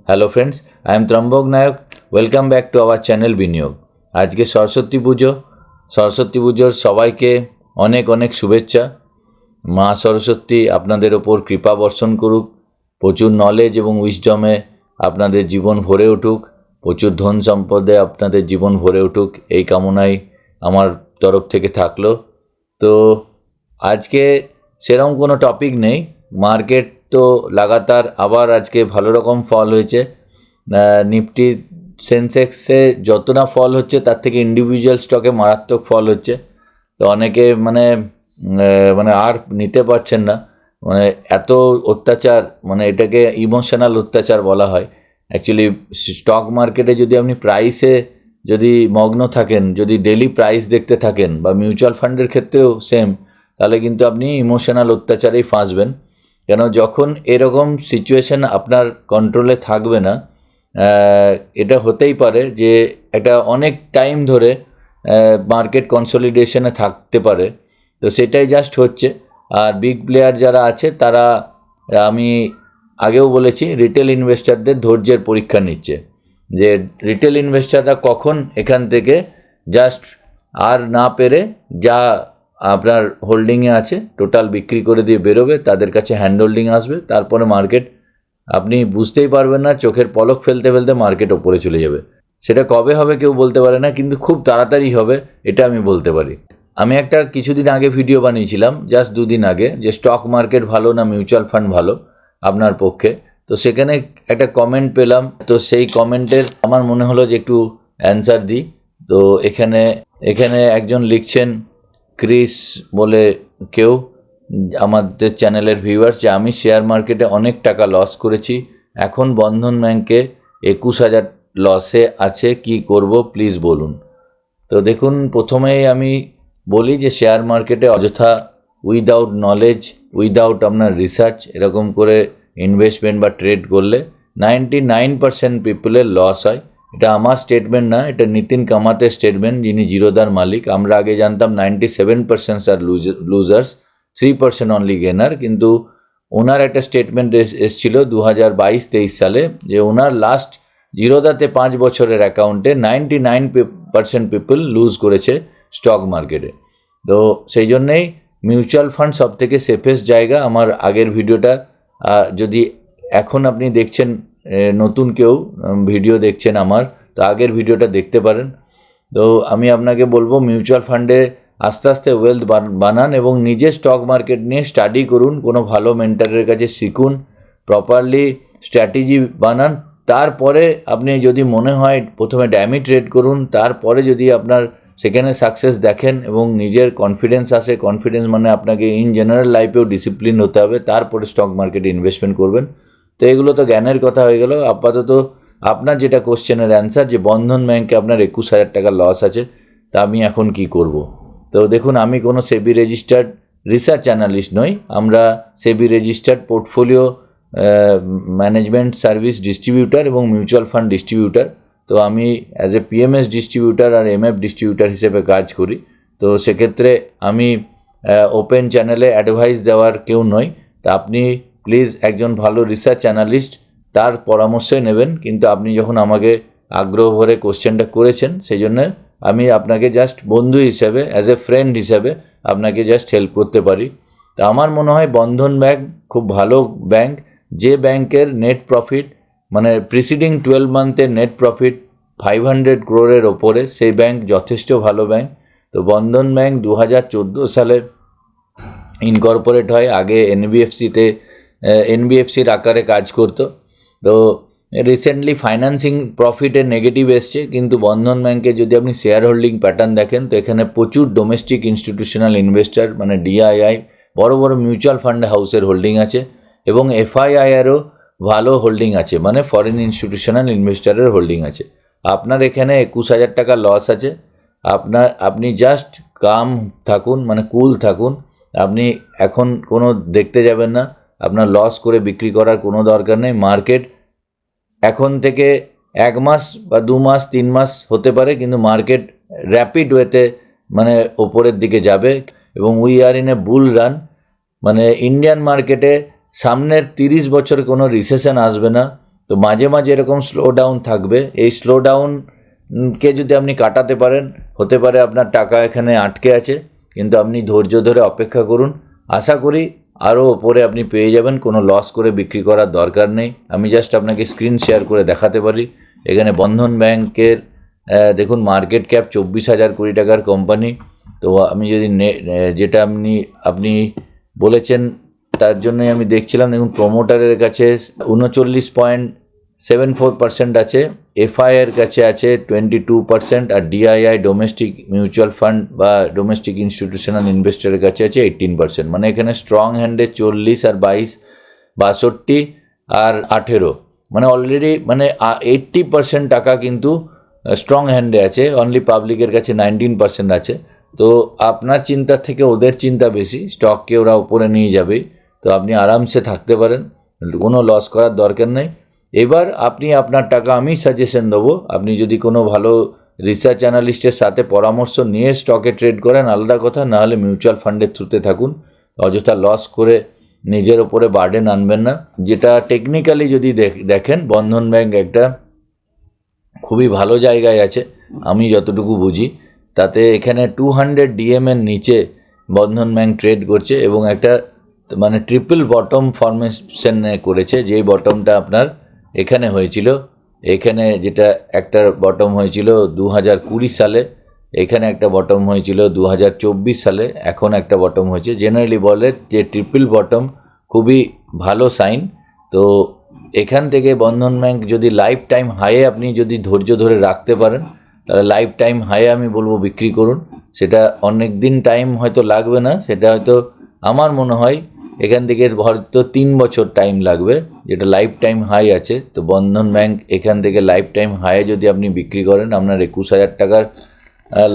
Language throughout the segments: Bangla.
Hello friends, I am Trambak Nayak. Welcome back to our channel Biniyog. আজকে সরস্বতী পুজোর সবাইকে অনেক অনেক শুভেচ্ছা। মা সরস্বতী আপনাদের ওপর কৃপা বর্ষণ করুক, প্রচুর নলেজ এবং উইজডমে আপনাদের জীবন ভরে উঠুক, প্রচুর ধন সম্পদে আপনাদের জীবন ভরে উঠুক, এই কামনাই আমার তরফ থেকে থাকলো। তো আজকে সেরকম কোনো টপিক নেই। মার্কেট তো লাগাতার আবার আজকে ভালো রকম ফল হয়েছে। নিফটি সেন্সেক্সে যত না ফল হচ্ছে তার থেকে ইন্ডিভিজুয়াল স্টকে মারাত্মক ফল হচ্ছে। তো অনেকে মানে আর নিতে পারছেন না, মানে এত অত্যাচার, মানে এটাকে ইমোশনাল অত্যাচার বলা হয়। অ্যাকচুয়ালি স্টক মার্কেটে যদি আপনি প্রাইসে যদি মগ্ন থাকেন, যদি ডেলি প্রাইস দেখতে থাকেন, বা মিউচুয়াল ফান্ডের ক্ষেত্রেও সেম, তাহলে কিন্তু আপনি ইমোশনাল অত্যাচারেই ফাঁসবেন। কেন, যখন এরকম সিচুয়েশন আপনার কন্ট্রোলে থাকবে না, এটা হতেই পারে যে একটা অনেক টাইম ধরে মার্কেট কনসলিডেশনে থাকতে পারে। তো সেটাই জাস্ট হচ্ছে। আর বিগ প্লেয়ার যারা আছে তারা, আমি আগেও বলেছি, রিটেল ইনভেস্টারদের ধৈর্যের পরীক্ষা নিচ্ছে, যে রিটেল ইনভেস্টাররা কখন এখান থেকে জাস্ট আর না পেরে যা আপনার হোল্ডিংয়ে আছে টোটাল বিক্রি করে দিয়ে বেরোবে, তাদের কাছে হ্যান্ড হোল্ডিং আসবে। তারপরে মার্কেট আপনি বুঝতেই পারবেন না, চোখের পলক ফেলতে ফেলতে মার্কেট ওপরে চলে যাবে। সেটা কবে হবে কেউ বলতে পারে না, কিন্তু খুব তাড়াতাড়ি হবে, এটা আমি বলতে পারি। আমি একটা কিছুদিন আগে ভিডিও বানিয়েছিলাম, জাস্ট 2 দিন আগে, যে স্টক মার্কেট ভালো না মিউচুয়াল ফান্ড ভালো আপনার পক্ষে। তো সেখানে একটা কমেন্ট পেলাম, তো সেই কমেন্টের আমার মনে হলো যে একটু অ্যান্সার দিই। তো এখানে একজন লিখছেন, ক্রিস বলে কেউ, আমাদের চ্যানেলের ভিউয়ার্স, যে আমি শেয়ার মার্কেটে অনেক টাকা লস করেছি, এখন বন্ধন ব্যাংকে 21,000 লসে আছে, কি করব প্লিজ বলুন। তো দেখুন, প্রথমেই আমি বলি যে শেয়ার মার্কেটে অযথা উইদাউট নলেজ, উইদাউট আপনার রিসার্চ এরকম করে ইনভেস্টমেন্ট বা ট্রেড করলে 99% পিপলের লস হয়। এটা আমার স্টেটমেন্ট না, এটা নিতিন কামাতের স্টেটমেন্ট, যিনি জিরোদার মালিক। আমরা আগে জানতাম 97% আর লুজার্স, 3% অনলি গেনার। কিন্তু ওনার একটা স্টেটমেন্ট এসেছিল 2022-23 সালে, যে ওনার লাস্ট জিরোদাতে 5 বছরের অ্যাকাউন্টে 99% পিপল লুজ করেছে স্টক মার্কেটে। তো সেই জন্যেই মিউচুয়াল ফান্ড সব থেকে সেফেস্ট জায়গা। আমার আগের ভিডিওটা যদি এখন আপনি দেখছেন, নতুন কেউ ভিডিও দেখছেন আমার, তো আগের ভিডিওটা দেখতে পারেন। তো আমি আপনাকে বলবো, মিউচুয়াল ফান্ডে আস্তে আস্তে ওয়েলথ বানান এবং নিজে স্টক মার্কেট নিয়ে স্টাডি করুন, কোনো ভালো মেন্টারের কাছে শিখুন, প্রপারলি স্ট্র্যাটেজি বানান। তারপরে আপনি যদি মনে হয় প্রথমে ড্যামি ট্রেড করুন, তারপরে যদি আপনার সেখানে সাকসেস দেখেন এবং নিজের কনফিডেন্স আসে, কনফিডেন্স মানে আপনাকে ইন জেনারেল লাইফেও ডিসিপ্লিন হতে হবে, তারপরে স্টক মার্কেটে ইনভেস্টমেন্ট করবেন। তো এগুলো তো জ্ঞানের কথা হয়ে গেল। আপাতত আপনার যেটা কোশ্চেনের অ্যান্সার, যে বন্ধন ব্যাংকে আপনার 21,000 টাকা লস আছে, তা আমি এখন কি করব। তো দেখুন, আমি কোনো সেবি রেজিস্টার্ড রিসার্চ অ্যানালিস্ট নই। আমরা SEBI registered portfolio management service distributor এবং মিউচুয়াল ফান্ড ডিস্ট্রিবিউটার। তো আমি অ্যাজ এ পিএমএস ডিস্ট্রিবিউটার আর এমএফ ডিস্ট্রিবিউটার হিসেবে কাজ করি। তো সেক্ষেত্রে আমি ওপেন চ্যানেলে অ্যাডভাইস দেওয়ার কেউ নই। তা আপনি প্লিজ একজন ভালো রিসার্চ অ্যানালিস্ট, তার পরামর্শই নেবেন। কিন্তু আপনি যখন আমাকে আগ্রহ ভরে কোশ্চেনটা করেছেন, সেই জন্য আমি আপনাকে জাস্ট বন্ধু হিসেবে, অ্যাজ এ ফ্রেন্ড হিসেবে আপনাকে জাস্ট হেল্প করতে পারি। তা আমার মনে হয় বন্ধন ব্যাংক খুব ভালো ব্যাংক, যে ব্যাংকের নেট প্রফিট, মানে প্রিসিডিং 12 মান্থের নেট প্রফিট 500 crore ওপরে, সেই ব্যাংক যথেষ্ট ভালো ব্যাংক। তো বন্ধন ব্যাংক 2014 সালে ইনকর্পোরেট হয়। আগে এনবিএফসির আকারে কাজ করতো। তো রিসেন্টলি ফাইন্যান্সিং প্রফিটের নেগেটিভ এসছে, কিন্তু বন্ধন ব্যাংকে যদি আপনি শেয়ার হোল্ডিং প্যাটার্ন দেখেন, তো এখানে প্রচুর ডোমেস্টিক ইনস্টিটিউশনাল ইনভেস্টার, মানে ডিআইআই, বড় বড় মিউচুয়াল ফান্ড হাউসের হোল্ডিং আছে, এবং এফআইআইয়েরও ভালো হোল্ডিং আছে, মানে ফরেন ইনস্টিটিউশনাল ইনভেস্টারের হোল্ডিং আছে। আপনার এখানে 21,000 টাকা লস আছে। আপনি জাস্ট কাম থাকুন, মানে কুল থাকুন। আপনি এখন কোনো দেখতে যাবেন না, আপনার লস করে বিক্রি করার কোনো দরকার নেই। মার্কেট এখন থেকে 1 মাস বা 2 মাস 3 মাস হতে পারে, কিন্তু মার্কেট র্যাপিড ওয়েতে মানে ওপরের দিকে যাবে, এবং we are in a bull run. মানে ইন্ডিয়ান মার্কেটে সামনের 30 বছর কোনো রিসেশন আসবে না, তো মাঝে মাঝে এরকম স্লো ডাউন থাকবে। এই স্লো ডাউনকে যদি আপনি কাটাতে পারেন, হতে পারে আপনার টাকা এখানে আটকে আছে, কিন্তু আপনি ধৈর্য ধরে অপেক্ষা করুন। আশা করি আরও ওপরে আপনি পেয়ে যাবেন, কোনো লস করে বিক্রি করার দরকার নেই। আমি জাস্ট আপনাকে স্ক্রিন শেয়ার করে দেখাতে পারি। এখানে বন্ধন ব্যাংকের দেখুন মার্কেট ক্যাপ 24,000 কোটি টাকার কোম্পানি। তো আমি যদি যেটা আপনি বলেছেন তার জন্যই আমি দেখছিলাম, দেখুন প্রোমোটারের কাছে 39.74% আছে, এফআই এর কাছে আছে 22%, আর ডিআইআই ডোমেস্টিক মিউচুয়াল ফান্ড বা ডোমেস্টিক ইনস্টিটিউশনাল ইনভেস্টরের কাছে আছে 18%। মানে এখানে স্ট্রং হ্যান্ডে 40 আর 22, 62 আর 18, মানে অলরেডি মানে 80% টাকা কিন্তু স্ট্রং হ্যান্ডে আছে। অনলি পাবলিকের কাছে 19% আছে। তো আপনার চিন্তার থেকে ওদের চিন্তা বেশি, স্টককে ওরা উপরে নিয়ে যাবে। তো আপনি আরামসে থাকতে পারেন, কোনো লস করার দরকার নেই। এবার আপনি আপনার টাকা, আমি সাজেশন দেবো, আপনি যদি কোনো ভালো রিসার্চ অ্যানালিস্টের সাথে পরামর্শ নিয়ে স্টকে ট্রেড করেন আলাদা কথা, নাহলে মিউচুয়াল ফান্ডের থ্রুতে থাকুন। অযথা লস করে নিজের ওপরে বার্ডেন আনবেন না। যেটা টেকনিক্যালি যদি দেখেন, বন্ধন ব্যাংক একটা খুবই ভালো জায়গায় আছে আমি যতটুকু বুঝি। তাতে এখানে 200 ডিএম এর নিচে বন্ধন ব্যাংক ট্রেড করছে এবং একটা মানে ট্রিপল বটম ফরমেশন করেছে। যেই বটমটা আপনার এখানে হয়েছিল, এখানে যেটা একটা বটম হয়েছিল 2020 সালে, এখানে একটা বটম হয়েছিল 2024 সালে, এখন একটা বটম হয়েছে। জেনারেলি বলে যে ট্রিপল বটম খুবই ভালো সাইন। তো এখান থেকে বন্ধন ব্যাংক যদি লাইফ টাইম হাইয়ে আপনি যদি ধৈর্য ধরে রাখতে পারেন, তাহলে লাইফ টাইম হাইয়ে আমি বলবো বিক্রি করুন। সেটা অনেক দিন টাইম হয়তো লাগবে না, সেটা হয়তো আমার মনে হয় এখান থেকে হয়তো 3 বছর টাইম লাগবে, যেটা লাইফ টাইম হাই আছে। তো বন্ধন ব্যাংক এখান থেকে লাইফ টাইম হাইয়ে যদি আপনি বিক্রি করেন, আপনার 21,000 টাকার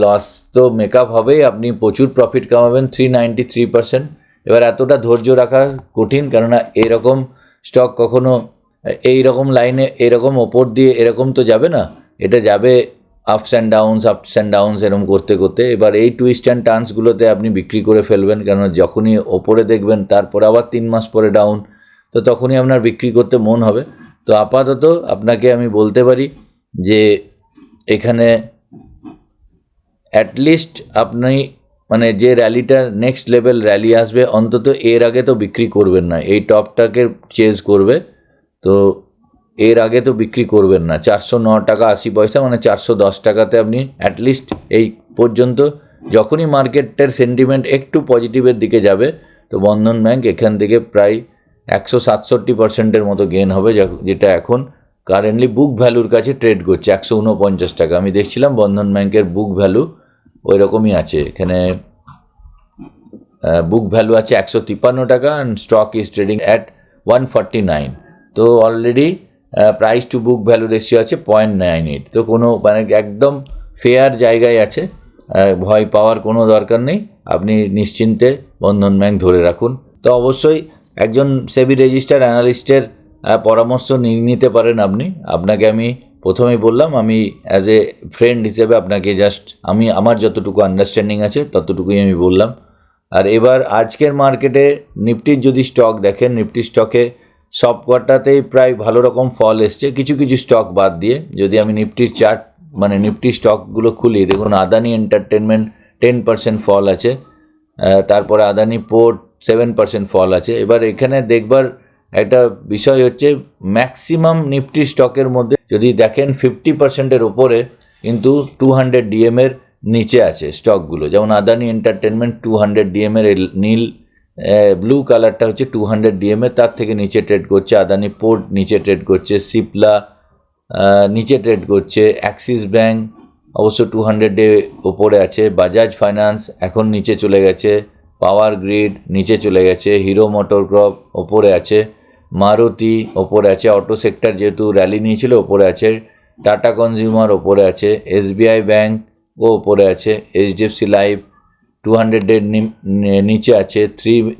লস তো মেকআপ হবেই, আপনি প্রচুর প্রফিট কামাবেন 393%। এবার এতটা ধৈর্য রাখা কঠিন, কেননা এরকম স্টক কখনো এইরকম লাইনে এরকম ওপর দিয়ে এরকম তো যাবে না, এটা যাবে আপস অ্যান্ড ডাউনস এরকম করতে করতে। এবার এই টুইস্ট অ্যান্ড টার্নসগুলোতে আপনি বিক্রি করে ফেলবেন, কেননা যখনই ওপরে দেখবেন তারপরে আবার 3 মাস পরে ডাউন, তো তখনই আপনার বিক্রি করতে মন হবে। তো আপাতত আপনাকে আমি বলতে পারি যে এখানে অ্যাটলিস্ট আপনি মানে যে র্যালিটা নেক্সট লেভেল র্যালি আসবে, অন্তত এর আগে তো বিক্রি করবেন না। এই টপটাকে চেজ করবে, তো এর আগে তো বিক্রি করবেন না। 409 টাকা 80 পয়সা, মানে 410 টাকাতে আপনি অ্যাটলিস্ট এই পর্যন্ত, যখনই মার্কেটের সেন্টিমেন্ট একটু পজিটিভের দিকে যাবে, তো বন্ধন ব্যাংক এখান থেকে প্রায় 167% মতো গেন হবে, যেটা এখন কারেন্টলি বুক ভ্যালুর কাছে ট্রেড করছে 149 টাকা। আমি দেখছিলাম বন্ধন ব্যাংকের বুক ভ্যালু ওই রকমই আছে, এখানে বুক ভ্যালু আছে 153 টাকা and stock is trading at 149। তো already price to book value ratio আছে 0.98। তো কোনো মানে একদম ফেয়ার জায়গায় আছে, ভয় পাওয়ার কোনো দরকার নেই। আপনি নিশ্চিন্তে বন্ধন ব্যাংক ধরে রাখুন। তো অবশ্যই একজন সেবি রেজিস্টার অ্যানালিস্টের পরামর্শ নিতে পারেন আপনি। আপনাকে আমি প্রথমেই বললাম, আমি অ্যাজ এ ফ্রেন্ড হিসেবে আপনাকে জাস্ট আমার যতটুকু আন্ডারস্ট্যান্ডিং আছে ততটুকুই আমি বললাম। আর এবার আজকের মার্কেটে নিফটির যদি স্টক দেখেন, নিফটি স্টকে সব কটাতেই প্রায় ভালো রকম ফল এসছে, কিছু কিছু স্টক বাদ দিয়ে। যদি আমি নিফটির চার্ট মানে নিফটি স্টকগুলো খুলি, দেখুন আদানি এন্টারটেনমেন্ট 10% ফল আছে, তারপরে আদানি পোর্ট 7% ফল আছে। এবার এখানে দেখবার একটা বিষয় হচ্ছে, ম্যাক্সিমাম নিফটি স্টকের মধ্যে যদি দেখেন 50%-এর ওপরে কিন্তু 200 ডিএমের নিচে আছে স্টকগুলো। যেমন আদানি এন্টারটেনমেন্ট 200 ডিএমের, নীল ব্লু কালারটা হচ্ছে 200 ডিএমের, তার থেকে নিচে ট্রেড করছে। আদানি পোর্ট নিচে ট্রেড করছে, সিপলা নিচে ট্রেড করছে, অ্যাক্সিস ব্যাঙ্ক অবশ্য 200-এ ওপরে আছে, বাজাজ ফাইন্যান্স এখন নিচে চলে গেছে, পাওয়ার গ্রিড নিচে চলে গেছে, হিরো মোটরকর্প ওপরে আছে, মারুতি ওপরে আছে, অটো সেক্টর যেহেতু র্যালি নিয়েছিল ওপরে আছে, টাটা কনজিউমার ওপরে আছে, এসবিআই ব্যাঙ্ক ও ওপরে আছে, এইচডিএফসি লাইফ 200-এর নিচে আছে,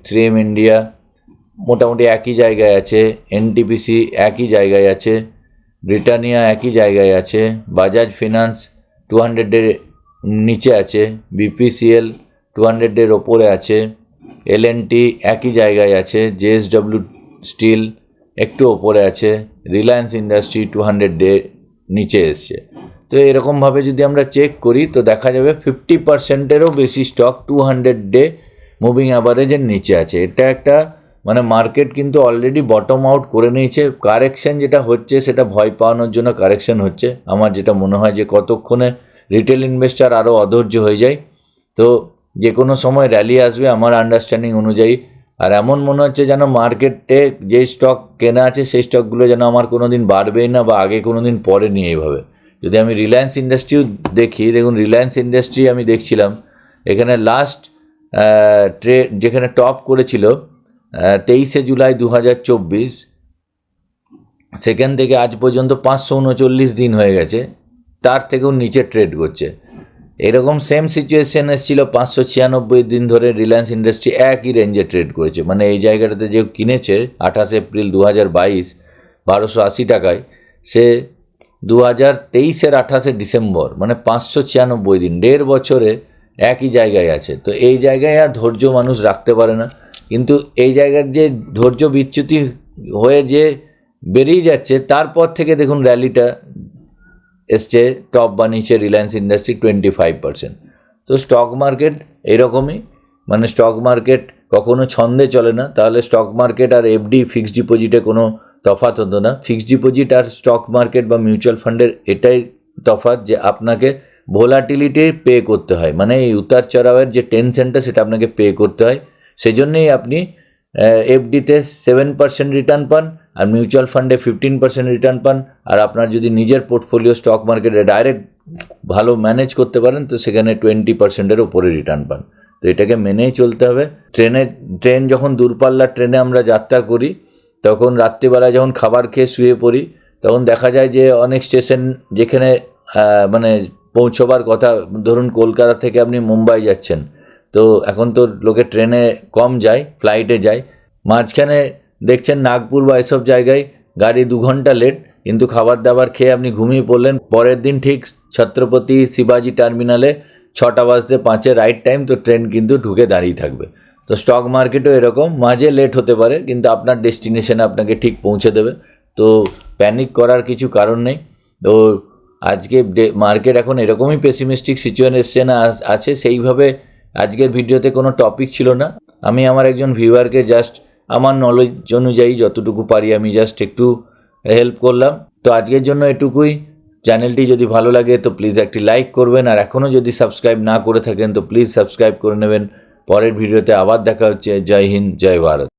3M ইন্ডিয়া মোটামুটি একই জায়গায় আছে, এনটিপিসি একই জায়গায় আছে, ব্রিটানিয়া একই জায়গায় আছে, বাজাজ ফিনান্স 200-এর নিচে আছে, বিপিসিএল 200-এর ওপরে আছে, এলএনটি একই জায়গায় আছে, জেএসডব্লিউ স্টিল একটু ওপরে আছে, রিলায়েন্স ইন্ডাস্ট্রি 200 ডে নিচে এসছে। তো এরকমভাবে যদি আমরা চেক করি তো দেখা যাবে 50%-এরও বেশি স্টক 200 ডে মুভিং অ্যাভারেজের নিচে আছে। এটা একটা মানে মার্কেট কিন্তু অলরেডি বটম আউট করে নিয়েছে। কারেকশন যেটা হচ্ছে সেটা ভয় পাওয়ানোর জন্য কারেকশন হচ্ছে। আমার যেটা মনে হয় যে কতক্ষণে রিটেল ইনভেস্টার আরও অধৈর্য হয়ে যায়, তো যে কোনো সময় র্যালি আসবে আমার আন্ডারস্ট্যান্ডিং অনুযায়ী। আর এমন মনে হচ্ছে যেন মার্কেটে যে স্টক কেনা আছে সেই স্টকগুলো যেন আমার কোনো দিন বাড়বেই না বা আগে কোনো দিন পরে নিয়ে এইভাবে। যদি আমি রিলায়েন্স ইন্ডাস্ট্রিও দেখি, দেখুন রিলায়েন্স ইন্ডাস্ট্রি আমি দেখছিলাম এখানে লাস্ট ট্রেড যেখানে টপ করেছিল 23শে জুলাই 2024, সেখান থেকে আজ পর্যন্ত 539 দিন হয়ে গেছে, তার থেকেও নিচে ট্রেড করছে। এরকম সেম সিচুয়েশন এসেছিল 596 দিন ধরে রিলায়েন্স ইন্ডাস্ট্রি একই রেঞ্জে ট্রেড করেছে। মানে এই জায়গাটাতে যে কিনেছে 28 এপ্রিল 2022 1280 টাকায়, সে 2023-এর 28শে ডিসেম্বর মানে 596 দিন, 1.5 বছরে একই জায়গায় আছে। তো এই জায়গায় আর ধৈর্য মানুষ রাখতে পারে না, কিন্তু এই জায়গার যে ধৈর্য বিচ্যুতি হয়ে যে বেরিয়ে যাচ্ছে তারপর থেকে দেখুন র্যালিটা এসছে, টপ বানিয়েছে রিলায়েন্স ইন্ডাস্ট্রি 25%। তো স্টক মার্কেট এরকমই, মানে স্টক মার্কেট কখনো ছন্দে চলে না। তাহলে স্টক মার্কেট আর এফডি ফিক্সড ডিপোজিটে কোনো তফাৎ হতো না। ফিক্সড ডিপোজিট আর স্টক মার্কেট বা মিউচুয়াল ফান্ডের এটাই তফাৎ যে আপনাকে ভোলাটিলিটি পে করতে হয়, মানে এই উতার চড়াওয়ের যে টেনশনটা সেটা আপনাকে পে করতে হয়। সেই জন্যেই আপনি এফডিতে 7% রিটার্ন পান আর মিউচুয়াল ফান্ডে 15% রিটার্ন পান। আর আপনার যদি নিজের পোর্টফোলিও স্টক মার্কেটে ডাইরেক্ট ভালো ম্যানেজ করতে পারেন তো সেখানে 20%-এর উপরে রিটার্ন পান। তো এটাকে মেনেই চলতে হবে। ট্রেন যখন দূরপাল্লার ট্রেনে আমরা যাত্রা করি তখন রাত্রিবেলায় যখন খাবার খেয়ে শুয়ে পড়ি তখন দেখা যায় যে অনেক স্টেশন যেখানে মানে পৌঁছবার কথা, ধরুন কলকাতা থেকে আপনি মুম্বাই যাচ্ছেন, তো এখন তো লোকে ট্রেনে কম যায়, ফ্লাইটে যায়। মাঝখানে দেখছেন নাগপুর বা এসব জায়গায় গাড়ি 2 ঘন্টা লেট, কিন্তু খাবার দাবার খেয়ে আপনি ঘুমিয়ে পড়লেন, পরের দিন ঠিক ছত্রপতি শিবাজি টার্মিনালে 6:05 রাইট টাইম, তো ট্রেন কিন্তু ঢুকে দাঁড়িয়ে থাকবে। তো স্টক মার্কেটও এরকম, মাঝে লেট হতে পারে কিন্তু আপনার ডেস্টিনেশনে আপনাকে ঠিক পৌঁছে দেবে। তো প্যানিক করার কিছু কারণ নেই। তো আজকে মার্কেট এখন এরকমই পেসিমিস্টিক সিচুয়েশন আছে। সেইভাবে আজকের ভিডিওতে কোনো টপিক ছিল না। আমি আমার একজন ভিউয়ারকে জাস্ট আমার নলেজ অনুযায়ী যতটুকু পারি আমি জাস্ট একটু হেল্প করলাম। তো আজকের জন্য এটুকুই। চ্যানেলটি যদি ভালো লাগে তো প্লিজ একটি লাইক করবেন, আর এখনও যদি সাবস্ক্রাইব না করে থাকেন তো প্লিজ সাবস্ক্রাইব করে নেবেন। পরের ভিডিওতে আবার দেখা হচ্ছে। জয় হিন্দ, জয় ভারত।